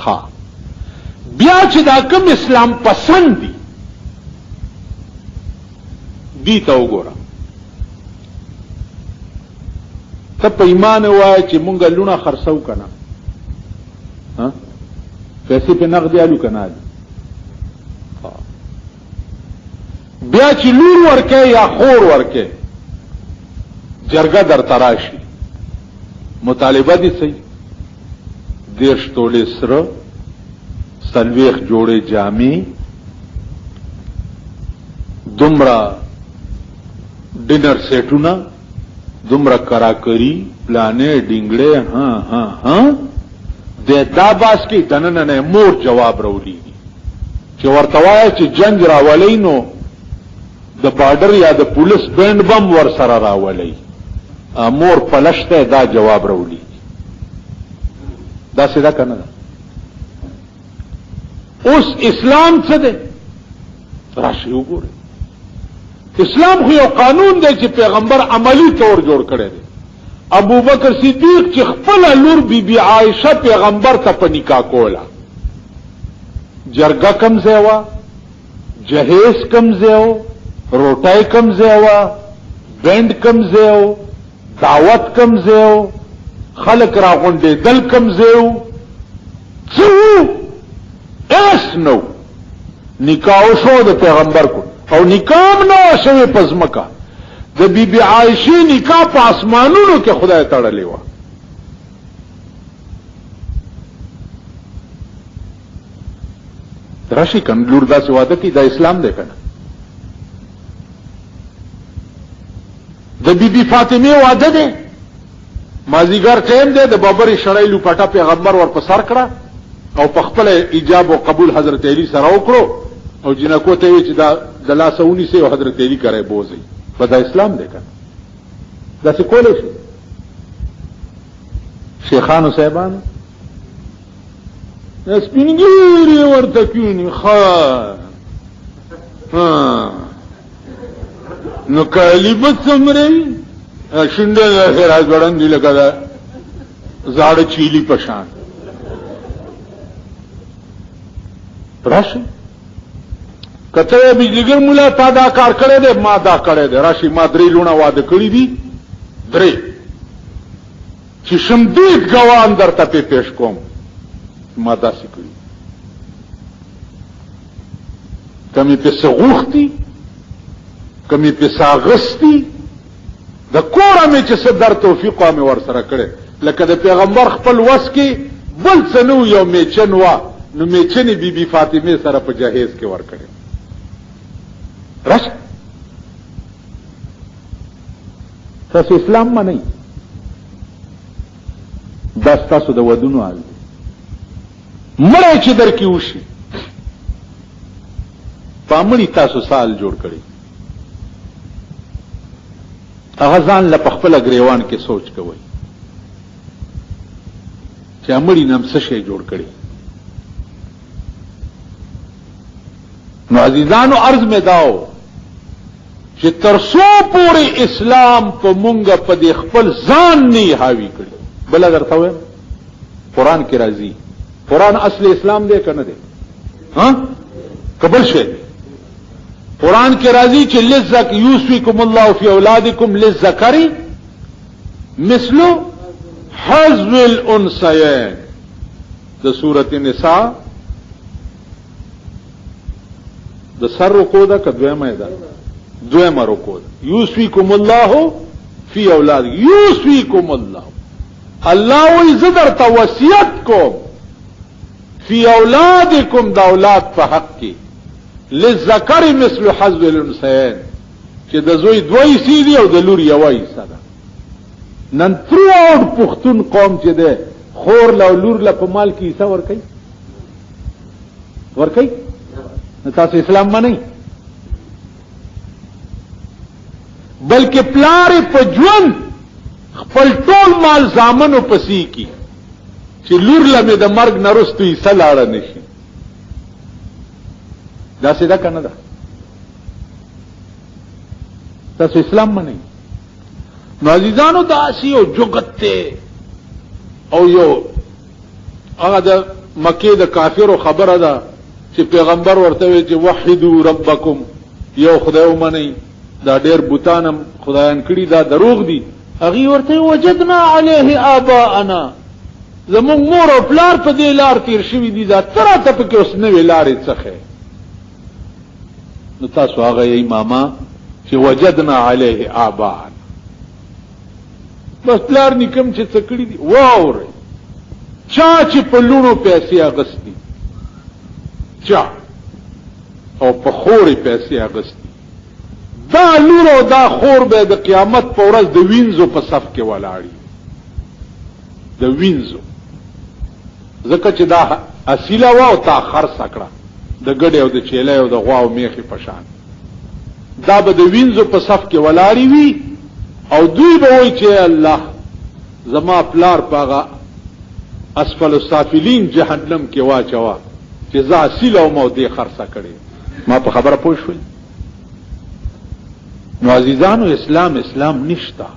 ها بیا چې دا کوم اسلام پسند دی ته وګوره ته په ایمان وای چې مونږه لونه خرڅو کنه ها پیسې په نقد الو کنه بیا چې لور ورکه یا خور ورکه جرګه در تراشي مطالبه دي صحیح دیرش تولې سره سلويخ جوړې جامې دومره ډینر سیټونه دومره کراکری پلانې ډینګړې ها د داباس کې دننه مور جواب راولي چې ورته وایي چې جنگ راولي نو د بارډر یا د پولیس بند بم ور سره راولي مور پلشته دا جواب راولي دا سیدا کنه اوس اسلام څه دی راشي وګوره اسلام خو یو قانون دی چې پیغمبر عملی طور جوړ کړی دی ابو بکر صدیق چې خپل لور بی بی عائشہ پیغمبر ته په نکاح کوله جرګه کم ځای جهیز کم ځای روټای کم ځای بند کم ځای دعوت کم ځای خلق راغونډې دل کم ځای څو اس نو نکاح شو د پیغمبر کو او نکاح نو شوی پزمکا د بی بی عائشہ نکاح په اسمانونو کې خدای تړلې و راشي کم لور دا سواده کې دا اسلام دی کنه د بی بی فاطمه واده دی مازیګر ټیم دی د بابر شړایلو پټه پیغمبر ور په سر کړه او په خپل ایجاب او قبول حضرت علی سره وکړو او جنکو ته وی چې دا د لاسونی سه حضرت علی کرے بوزي په دا اسلام دی کنه دا څه کولای شي شیخانو صاحبانو سپینګری ورته کینی ها نو کلیبت سمري شنده خیرات وړاندې لګا دا زاړه چيلي پشان راشي کته بجلیګر مولا تا دا کار کړی دی ما دا کړی دی راشي ما درې لونه واده کړی دي درې چې شمدید ګوان درته پیش کوم ما داسې کړی کمی په سغوختی کمی په ساغستی د کوره می چې صدر توفیق مې ور سره کړی لکه د پیغمبر خپل وس کې بل څه نو یو میچن وا نو میچنی بی بی فاطمه سره په جهیز کې ور کړی راشه تاسو اسلام مانی دا تاسو د ودونو حال مړی چې در کې وشي پامړی تاسو سال جوړ کړی هغه ځان له خپل غریوان کې سوچ کوي چې امړی نام څه شی جوړ کړی نو عزیزانو عرض میں داو چې ترسو پوری اسلام په مونږه په دې خپل ځان نه حاوی کړی بل اگر ته قرآن کې راځي قرآن اصل اسلام دی کنه دی ها قبل شي قرآن کې راځي چې لذک یوسفکم الله فی اولادکم للذکر مثل حظ الانثیین د سورۃ النساء د سر رکو دا کدویمه ده دویمه رکو ده یوسفکم الله فی اولاد یوسفکم الله الله وی زدر تا وصیت کو فی اولادکم دا اولاد په حق کې للذکر مثل حظ الانثیین چې د زوی دوی سیدی او د لور یوای سره نن تروړ پختون قوم چې ده خور له لور له په مال کې حصہ ور کوي تاسو اسلام باندې بلکې پلار په ژوند خپل ټول مال زامنو پسې کی چې لور لمه د مرګ نرستوي سلاړه نشي دا څه کنه ده تاسو اسلام باندې نو عزیزانو دا سی او جوګته او یو هغه د مکه د کافرو خبره ده چې پیغمبر ورته وی چې وحدو ربکم یو خدای ومنئ دا ډېر بوتانم خدایان کړي دا دروغ دي هغه ورته وجدنا علیه آباءنا زمون مور او پلار په دې لار تیر شوی دي دا تر ته په کې اوس نوې لارې څخه نو تاسو هغه یې ماما چې وجدنا علیه آباءنا بس پلار نکم چې څه کړي دي واوري چا چې په لونو پیسې اغستی چا او په خوري پیسې اغستی دا لور او دا خور به د قیامت په ورځ د وینځو په صف کې ولاړی د وینځو ځکه چې دا اصیله وا او تا خرڅ کړه د ګډه او د چيله او د غوا او میخي په شان دا به د وینځو په صف کې ولاړی وي او دوی به وایي چې الله زما پلار پاغه اسفل السافلین جهنم کې واچوا چې ځا اصیله او مو دې خرڅ کړي ما په خبره پوه شوي نو عزیزانو اسلام نشتا